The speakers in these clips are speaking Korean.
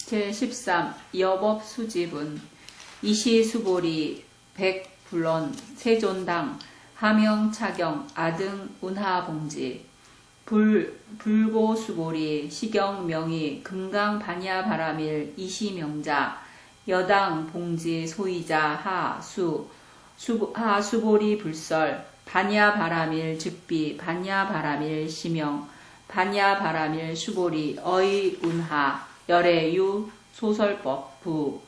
제13 여법수집은 이시수보리 백불언 세존당 하명차경 아등 운하봉지 불고수보리 시경명의 금강반야바라밀 이시명자 여당 봉지 소이자 하수보리 불설 반야바라밀 즉비 반야바라밀 시명 반야바라밀 수보리 어이운하 열애유 소설법 부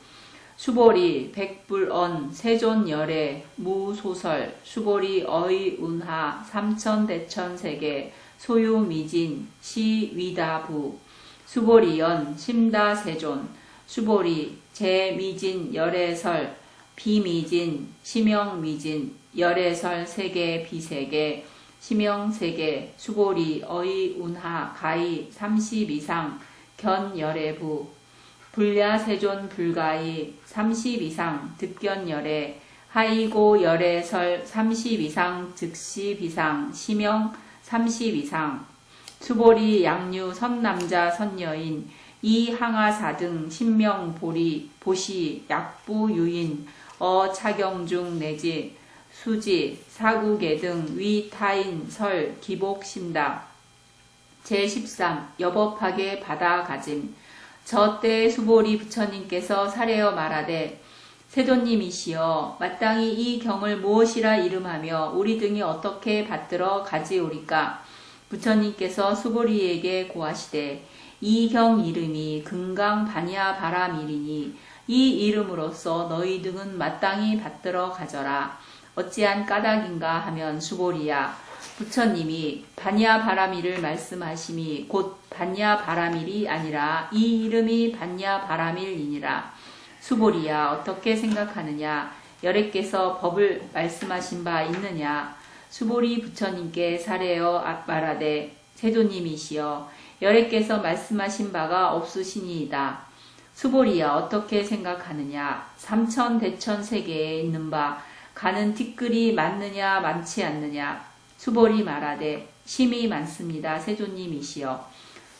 수보리 백불언 세존열애 무소설 수보리 어이운하 삼천대천세계 소유미진 시위다부 수보리연 심다세존 수보리 제미진 열애설 비미진 시명미진 열애설 세계 비세계 시명세계 수보리 어이운하 가히 30이상 견열애부 불야세존 불가히 30이상 득견열애 하이고 열애설 30이상 즉시비상 시명 30이상 수보리 양류 선남자 선여인 이항하사등 신명보리 보시 약부유인 어차경중 내지 수지 사구계 등 위타인 설 기복심다 제13 여법하게 받아가짐 저때 수보리 부처님께서 사례어 말하되 세존님이시여 마땅히 이 경을 무엇이라 이름하며 우리 등이 어떻게 받들어 가지오리까. 부처님께서 수보리에게 고하시되 이 경 이름이 금강반야바라밀이니 이 이름으로써 너희 등은 마땅히 받들어 가져라. 어찌한 까닭인가 하면 수보리야 부처님이 반야바라밀을 말씀하심이 곧 반야바라밀이 아니라 이 이름이 반야바라밀이니라. 수보리야 어떻게 생각하느냐. 여래께서 법을 말씀하신 바 있느냐. 수보리 부처님께 사례어 말하되 세존님이시여 여래께서 말씀하신 바가 없으시니이다. 수보리야 어떻게 생각하느냐. 삼천대천세계에 있는 바 가는 티끌이 많느냐 많지 않느냐. 수보리 말하되 심히 많습니다. 세존님이시여.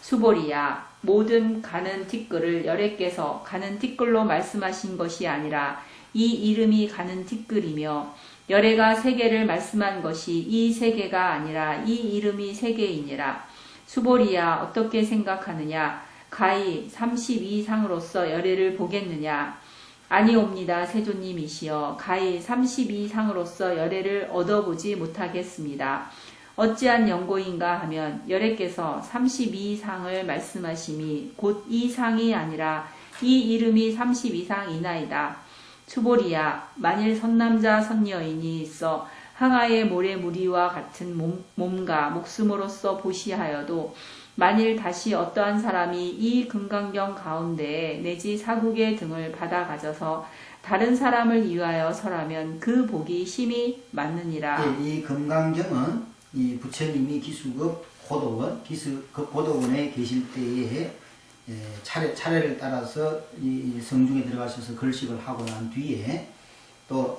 수보리야 모든 가는 티끌을 여래께서 가는 티끌로 말씀하신 것이 아니라 이 이름이 가는 티끌이며 여래가 세계를 말씀한 것이 이 세계가 아니라 이 이름이 세계이니라. 수보리야 어떻게 생각하느냐. 가히 32상으로서 여래를 보겠느냐. 아니옵니다. 세존님이시여 가히 32상으로서 여래를 얻어보지 못하겠습니다. 어찌한 연고인가 하면 여래께서 32상을 말씀하심이 곧 이 상이 아니라 이 이름이 32상이나이다. 수보리야 만일 선남자 선여인이 있어 항아의 모래무리와 같은 몸과 목숨으로서 보시하여도 만일 다시 어떠한 사람이 이 금강경 가운데에 내지 사국의 등을 받아 가져서 다른 사람을 위하여 설하면 그 복이 심히 많느니라. 이 금강경은 이 부처님이 기수급 고도원, 기수급 고도원에 계실 때에 차례를 따라서 이 성중에 들어가셔서 글식을 하고 난 뒤에 또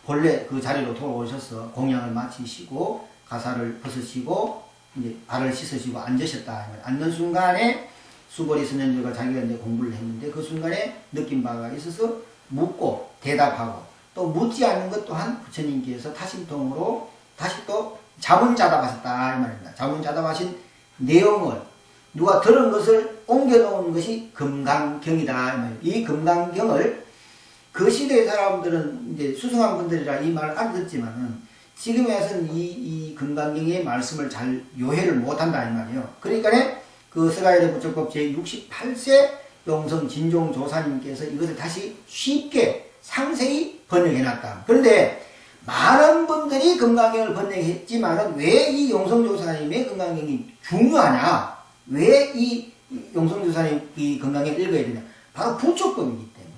본래 그 자리로 돌아오셔서 공양을 마치시고 가사를 벗으시고 이제 발을 씻으시고 앉으셨다. 앉는 순간에 수보리 선현주가 자기가 이제 공부를 했는데 그 순간에 느낀 바가 있어서 묻고 대답하고 또 묻지 않는 것 또한 부처님께서 타심통으로 다시 또 자문자답하셨다 이 말입니다. 자문자답하신 내용을 누가 들은 것을 옮겨놓은 것이 금강경이다 이 말입니다. 이 금강경을 그 시대의 사람들은 이제 수승한 분들이라 이 말을 알아듣지만은 지금에 와서는 이 금강경의 말씀을 잘 요해를 못한다 이 말이에요. 그러니까 그 스가야대 부처법 제68세 용성 진종조사님께서 이것을 다시 쉽게 상세히 번역해놨다. 그런데 많은 분들이 금강경을 번역했지만은 왜 이 용성조사님의 금강경이 중요하냐? 왜 이 용성조사님 이 금강경을 읽어야 되냐? 바로 부처법이기 때문에.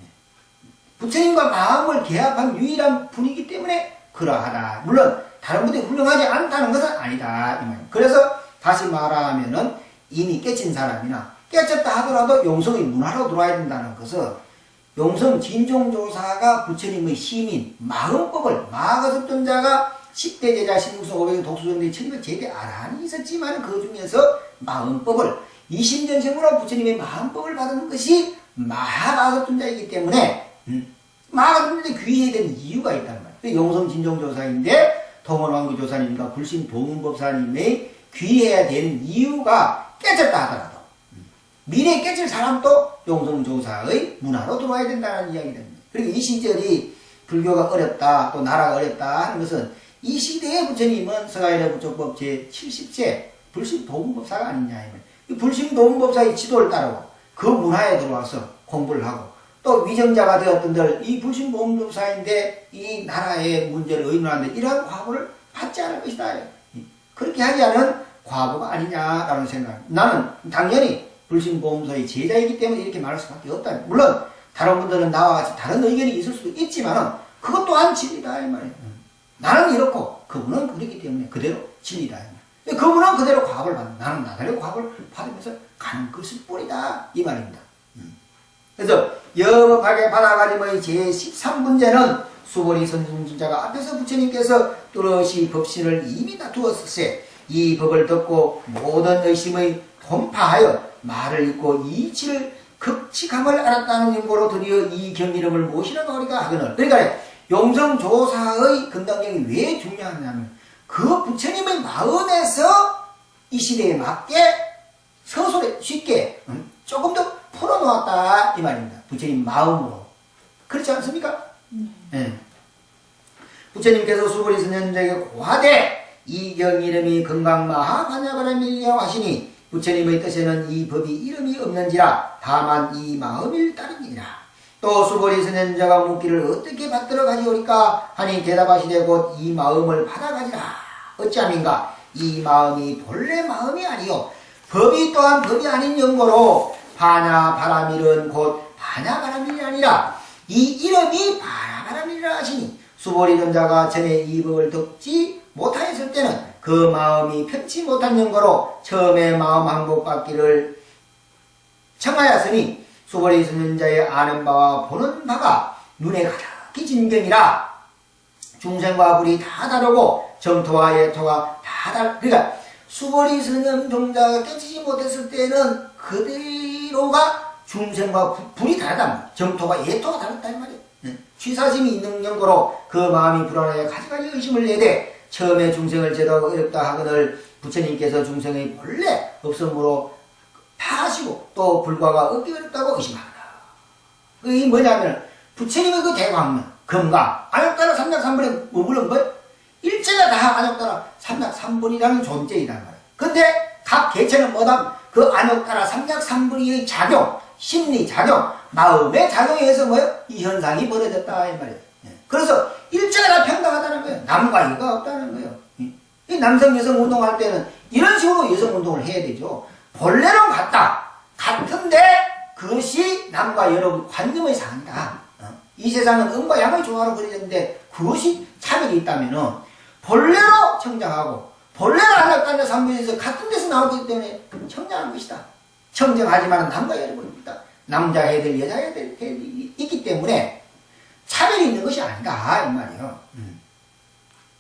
부처님과 마음을 개합한 유일한 분이기 때문에 그러하다. 물론 다른 분들이 훌륭하지 않다는 것은 아니다. 이 말이에요. 그래서 다시 말하면은 이미 깨친 사람이나 깨쳤다 하더라도 용성의 문화로 들어와야 된다는 것은 용성 진종조사가 부처님의 시민, 마음법을 마가섭존자가 10대 제자 신국성 500년 독수전대 1200 제대 아란이 있었지만 그 중에서 마음법을 이심전생으로 부처님의 마음법을 받은 것이 마하가섭존자이기 때문에 마하가섭존자에 귀해야 되는 이유가 있단 말이에요. 용성진종조사인데 통원왕교조사님과 불신도문법사님의 귀해야 되는 이유가 깨졌다 하더라도 미래에 깨질 사람도 용성조사의 문화로 들어와야 된다는 이야기가 됩니다. 그리고 이 시절이 불교가 어렵다, 또 나라가 어렵다 하는 것은 이 시대의 부처님은 서가일의 부처법 제70세 불신도문법사가 아니냐. 이 불신도문법사의 지도를 따르고 그 문화에 들어와서 공부를 하고 또 위정자가 되었던들 이 불신도문법사인데 이 나라의 문제를 의논하는데 이러한 과보를 받지 않을 것이다. 그렇게 하지 않은 과보가 아니냐라는 생각. 나는 당연히 불신보험사의 제자이기 때문에 이렇게 말할 수밖에 없다. 물론 다른 분들은 나와 같이 다른 의견이 있을 수도 있지만 그것 또한 진리다 이 말이에요. 나는 이렇고 그분은 그렇기 때문에 그대로 진리다 이 말이에요. 그분은 그대로 과업을 받는다. 나는 나대로 과업을 받으면서 가는 것일 뿐이다 이 말입니다. 그래서 여법하게 받아가지고의 제13문제는 수보리 선승자가 앞에서 부처님께서 뚜렷이 법신을 이미 다투었을세 이 법을 듣고 모든 의심의 통파하여 말을 읽고 이치를 극치감을 알았다는 연고로 드디어 이 경이름을 모시러 가오리까 하거늘. 그러니까 용성조사의 건강경이 왜 중요하냐면 그 부처님의 마음에서 이 시대에 맞게 서술에 쉽게 조금 더 풀어놓았다 이 말입니다. 부처님 마음으로. 그렇지 않습니까? 네. 부처님께서 수보리 선현자에게 고하되 이 경이름이 건강마하반야바람이라고 하시니 부처님의 뜻에는 이 법이 이름이 없는지라 다만 이 마음일 따름이니라. 또 수보리 선현자가 묻기를 어떻게 받들어 가지오리까 하니 대답하시되 곧 이 마음을 받아가지라. 어찌함인가 이 마음이 본래 마음이 아니요 법이 또한 법이 아닌 연고로 반야바라밀은 곧 반야바라밀이 아니라 이 이름이 반야바라밀이라 하시니 수보리 선자가 전에 이 법을 듣지 못하였을 때는 그 마음이 편치 못한 연고로 처음에 마음 항복받기를 청하였으니 수보리 선자의 아는 바와 보는 바가 눈에 가득히 진경이라 중생과 불이 다 다르고 정토와 예토가 다 그러니까 수보리 선정자가 깨치지 못했을 때는 그대로가 중생과 불이 다르단 말이야. 정토가 예토가 다르다 이 말이야. 취사심이 있는 연고로 그 마음이 불안하여 가지가지 의심을 내되 처음에 중생을 제도하고 어렵다 하거늘 부처님께서 중생의 본래 없음으로 파하시고 또 불과가 없기 어렵다고 의심하거나. 그게 뭐냐면 부처님의 그 대광명 금강 안욕따라 삼약삼분에 머무른 것 일체가 다 안욕따라 삼약삼분이라는 존재이란 말이야. 근데 각 개체는 뭐다? 그 안욕따라 삼약삼분의 작용 심리 작용 마음의 작용에 의해서 뭐예요? 이 현상이 벌어졌다 이 말이에요. 그래서 일체가 다 평등하다는 거예요. 남과 여가 없다는 거예요. 이 남성 여성 운동할 때는 이런 식으로 여성 운동을 해야 되죠. 본래는 같다. 같은데 그것이 남과 여러 관념의 사안이다. 이 세상은 음과 양의 조화로 그려졌는데 그것이 차별이 있다면 본래로 청정하고 본래로 안락단자 삼부에서 같은 데서 나오기 때문에 청정한 것이다. 청정하지만 남과 여러 분입니다. 남자 해야 될 여자 해야 될 있기 때문에 차별이 있는 것이 아니다 이 말이에요.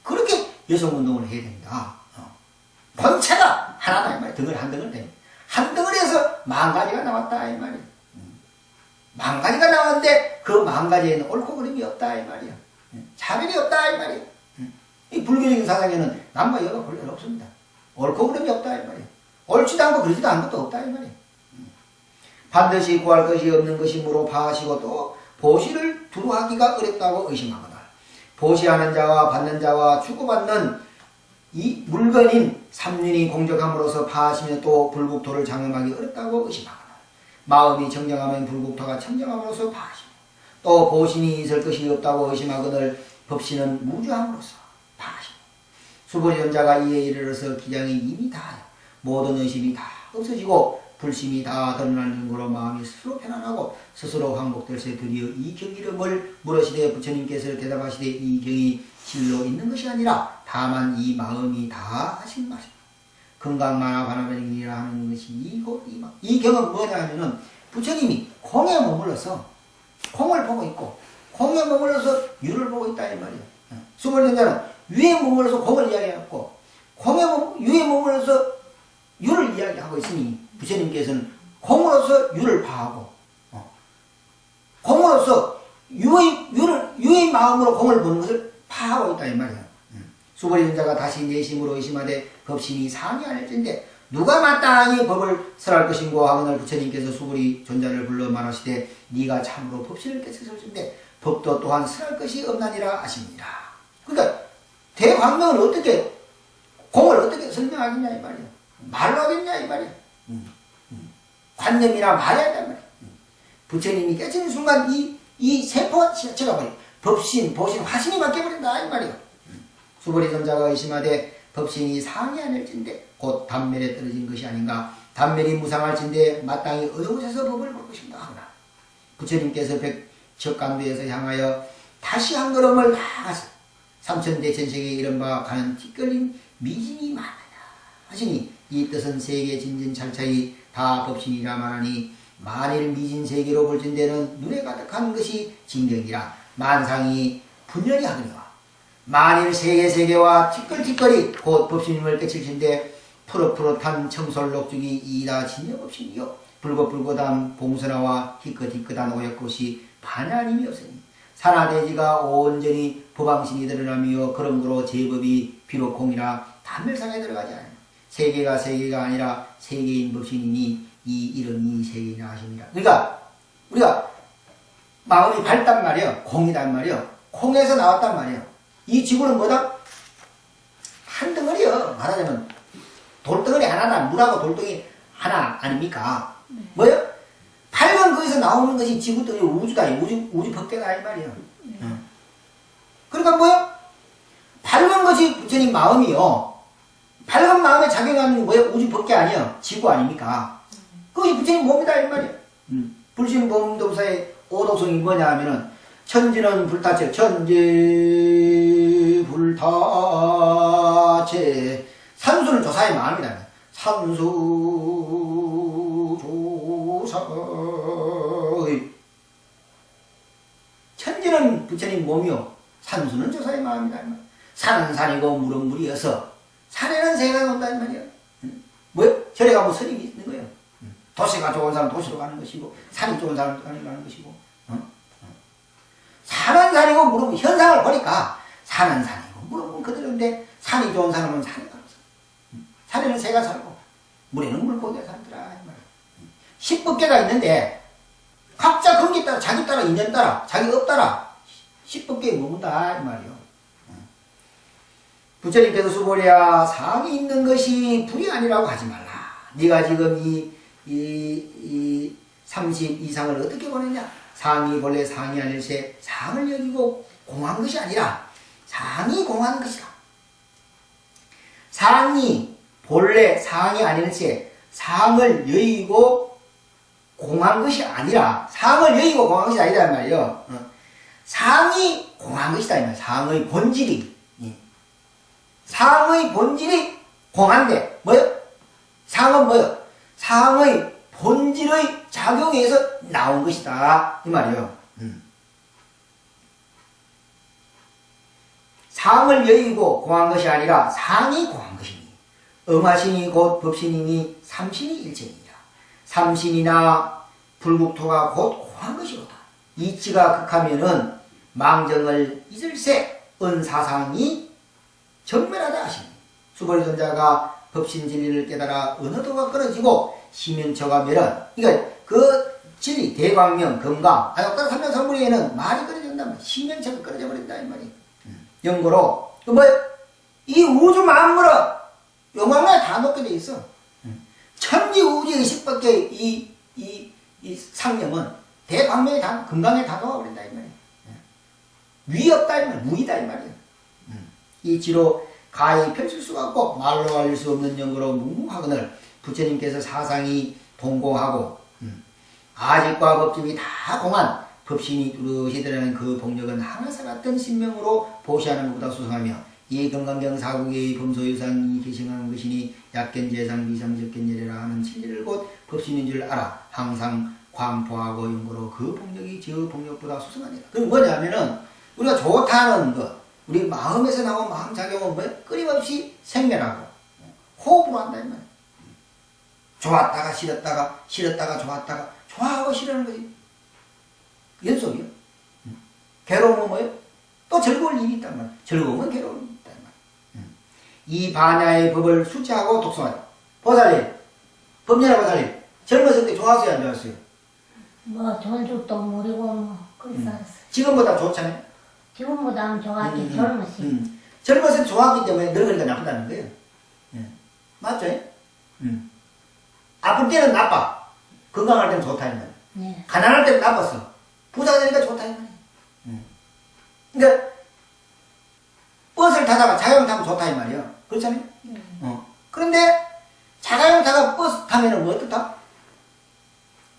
그렇게 여성운동을 해야 된다. 본체가 하나다 이 말이에요. 덩을 한 덩을 됩니다. 한 덩어리에서 만 가지가 나왔다 이 말이에요. 만 가지가 나왔는데 그 만 가지에는 옳고 그름이 없다 이 말이에요. 차별이 없다 이 말이에요. 이 불교적인 사상에는 남과 여가 본래 없습니다. 옳고 그름이 없다 이 말이에요. 옳지도 않고 그러지도 않은 것도 없다 이 말이에요. 반드시 구할 것이 없는 것이므로 파하시고 또 보시를 두루하기가 어렵다고 의심하거나 보시하는 자와 받는 자와 주고받는 이 물건인 삼륜이 공적함으로써 파하시며 또 불국토를 장엄하기 어렵다고 의심하거나 마음이 청정하면 불국토가 청정함으로써 파하시며 또 보신이 있을 것이 없다고 의심하거늘 법신은 무주함으로써 파하시며 수보리 전자가 이에 이르러서 기장이 이미 다하여 모든 의심이 다 없어지고 불심이 다 드러나는 거로 마음이 스스로 편안하고 스스로 항복될새 드디어 이 경이름을 물으시되 부처님께서 대답하시되 이 경이 실로 있는 것이 아니라 다만 이 마음이 다 하신 말입니다. 건강만화반화변이라 하는 것이 이 경은 뭐냐 하면은 부처님이 공에 머물러서 공을 보고 있고 공에 머물러서 유를 보고 있다 이 말이에요. 수보리전자는 유에 머물러서 공을 이야기하고 유에 머물러서 유를 이야기하고 있으니 부처님께서는 공으로서 유를 파하고, 공으로서 유의 마음으로 공을 보는 것을 파하고 있다 이 말이야. 수보리 전자가 다시 내심으로 의심하되 법신이 상이 아닐진데 누가 마땅히 법을 설할 것인고 하거늘 부처님께서 수보리 전자를 불러 말하시되 네가 참으로 법신을 깨쳤을 텐데 법도 또한 설할 것이 없나니라 하십니다. 그러니까 대광명을 어떻게 공을 어떻게 설명하겠냐 이 말이야. 말로 하겠냐 이 말이야. 관념이나 말해야 된단 말이야. 부처님이 깨치는 순간 이 세포 자체가 버려. 법신, 보신, 화신이 바뀌어버린다 이 말이야. 수보리 전자가 의심하되 법신이 상이 아닐진데 곧 단멸에 떨어진 것이 아닌가. 단멸이 무상할진데 마땅히 어느 곳에서 법을 볼 것인가 하구나. 부처님께서 백척간도에서 향하여 다시 한 걸음을 나아가서 삼천대천세계에 이른 바 가는 띠끌린 미진이 많으냐 하시니 이 뜻은 세계 진진찰차이 다 법신이라 말하니 만일 미진세계로 볼진 데는 눈에 가득한 것이 진경이라 만상이 분연히 하거니와 만일 세계와 티끌티끌이 곧 법신임을 깨칠진데 푸릇푸릇한 청솔록죽이 이다 진여법신이요 불긋불긋한 봉선화와 희끗희끗한 오역꽃이 반야님이 없으니 산하대지가 온전히 법왕신이 드러나며 그런 거로 제법이 비록 공이나 단멸상에 들어가지 않아요. 세계가 아니라 세계인 법신이니 이 이름이 세계이나 하십니다. 그러니까 우리가 마음이 밝단 말이에요. 공이단 말이에요. 공에서 나왔단 말이에요. 이 지구는 뭐다? 한 덩어리요. 말하자면 돌덩어리 하나다. 물하고 돌덩이 하나 아닙니까? 뭐요? 밝은 거에서 나오는 것이 지구 덩어리 우주다. 우주 법계다 이 말이에요. 그러니까 뭐요? 밝은 것이 부처님 마음이요. 밝은 마음에 작용하는 뭐예요? 우주 법계 아니에요. 지구 아닙니까? 그것이 부처님 몸이다 이 말이에요. 불신범동사의 오독성이 뭐냐 하면은 천지는 불타체 천지 불타체 산수는 조사의 마음이다. 산수 조사의 천지는 부처님 몸이요. 산수는 조사의 마음이다. 산은 산이고 물은 물이어서 산에는 새가 논다 이 말이야. 뭐요? 절에 가면 스님이 있는 거예요. 도시가 좋은 사람 도시로 가는 것이고 산이 좋은 사람 가는 것이고 산은 산이고 물은 현상을 보니까 산은 산이고 물은 그대로인데 산이 좋은 사람은 산에 가서 산에는 새가 살고 물에는 물고기가 살더라 이 말이야. 십법계가 있는데 각자 근기 따라 자기 따라 인연 따라 자기 업 따라 십법계에 머문다 이 말이요. 부처님께서 수보리야 상이 있는 것이 불이 아니라고 하지 말라. 네가 지금 이 30 이상을 어떻게 보느냐? 상이 본래 상이 아닐세 상을 여기고 공한 것이 아니라 상이 공한 것이다. 상이 본래 상이 아닐세 상을 여의고 공한 것이 아니라 상을 여의고 공한 것이 아니란 말이에요. 상이 공한 것이다 이 말이에요. 상의 본질이 상의 본질이 공한데 뭐요? 상은 뭐요? 상의 본질의 작용에서 나온 것이다 이 말이에요. 상을 여의고 공한 것이 아니라 상이 공한 것이니 엄하신이 곧 법신이니 삼신이 일체이니라. 삼신이나 불국토가 곧 공한 것이로다. 이치가 극하면은 망정을 잊을세 은사상이 정멸하다 하시니 수보리 전자가 법신 진리를 깨달아 은어도가 끊어지고 시면처가 멸은 그러니까 그 진리 대광명 금강 아까 삼명삼불에는 말이 끊어진다면 시면처가 끊어져 버린다 이 말이. 연고로 이 우주 만물은 요만하게 다 놓게 돼 있어. 천지 우주의 십밖에 이 상념은 대광명에 다 금강에 다 놓아버린다 이 말이야. 위 없다 이 말, 무이다 이 말이야. 이 지로 가히 펼칠 수가 없고 말로 알릴 수 없는 연고로 묵묵하거늘 부처님께서 사상이 동공하고 아직과 법집이 다 공한 법신이 뚜렷이 드러나는 그 복력은 항아사 같은 신명으로 보시하는 것보다 수상하며 이 건강경 사국의 범소유상이 계승하는 것이니 약견재상 비상적견예래라 하는 진리를 곧 법신인 줄 알아 항상 광포하고 연고로 그 복력이 저 복력보다 수상하니라. 그럼 뭐냐면은 우리가 좋다는 것 우리 마음에서 나온 마음작용은 뭐예요? 끊임없이 생멸하고 호흡으로 한다 이 말이에요. 좋았다가 싫었다가 싫었다가 좋았다가 좋아하고 싫어하는 거지. 연속이요. 괴로움은 뭐예요? 또 즐거울 일이 있단 말이에요. 즐거움은 괴로움이 있단 말이에요. 이 반야의 법을 숙지하고 독송하라. 보살님, 법륜의 보살님, 젊었을 때 좋았어요, 안 좋았어요? 뭐 좋은 줄도 모르고 뭐 그렇게 살았어요. 지금보다 좋잖아요. 지금보다는 좋았지 젊었지. 젊었을 때 좋았기 때문에 늙으니까 나쁘다는 거예요. 맞죠? 아플 때는 나빠. 건강할 때는 좋다 이 말이에요. 네. 가난할 때는 나빴어. 부자가 되니까 좋다 이 말이에요. 그러니까 버스를 타다가 자가용 타면 좋다 이 말이에요. 그렇잖아요. 그런데 자가용 타다가 버스 타면은 뭐 어떻다?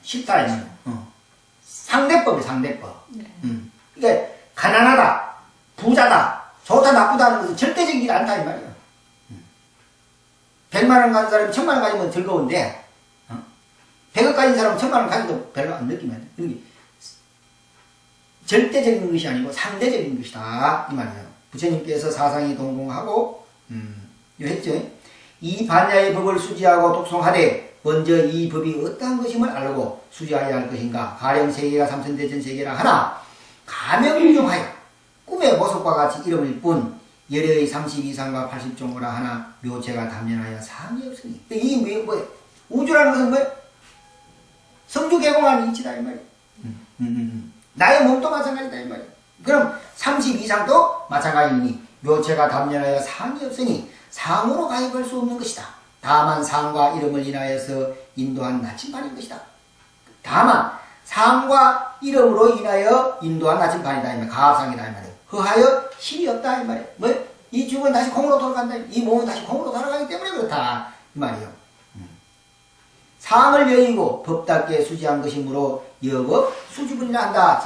쉽다 이 말이에요. 상대법이 상대법. 그러니까 가난하다, 부자다, 좋다 나쁘다는 것은 절대적이지 않다 이 말이에요. 100만 원 가진 사람이 1000만 원 가지면 즐거운데 100억 가진 사람은 1000만 원 가지도 별로 안 느끼면 돼. 절대적인 것이 아니고 상대적인 것이다 이 말이에요. 부처님께서 사상이 동공하고 했죠. 이 반야의 법을 수지하고 독송하되 먼저 이 법이 어떠한 것임을 알고 수지하여야 할 것인가. 가령 세계가 삼천대천 세계라 하나 가명용하여 꿈의 모습과 같이 이름일 뿐 열의 32상과 80종으라 하나 묘체가 담연하여 상이 없으니. 이게 뭐예요? 우주라는 것은 뭐예요? 성주 개공한 이치다 이 말이에요. 나의 몸도 마찬가지다 이 말이에요. 그럼 32상도 마찬가지니 묘체가 담연하여 상이 없으니 상으로 가입할 수 없는 것이다. 다만 상과 이름을 인하여서 인도한 나침반인 것이다. 다만 상과 이름으로 인하여 인도한 나침반이다 이 말이에요. 가합상이다 이 말이에요. 허하여 힘이 없다 이 말이에요. 뭐? 이 죽은 다시空으로 돌아간다. 이 몸은 다시空으로 돌아가기 때문에 그렇다 이 말이에요. 상을 여의고 법답게 수지한 것이므로 여법 수지분이라 한다.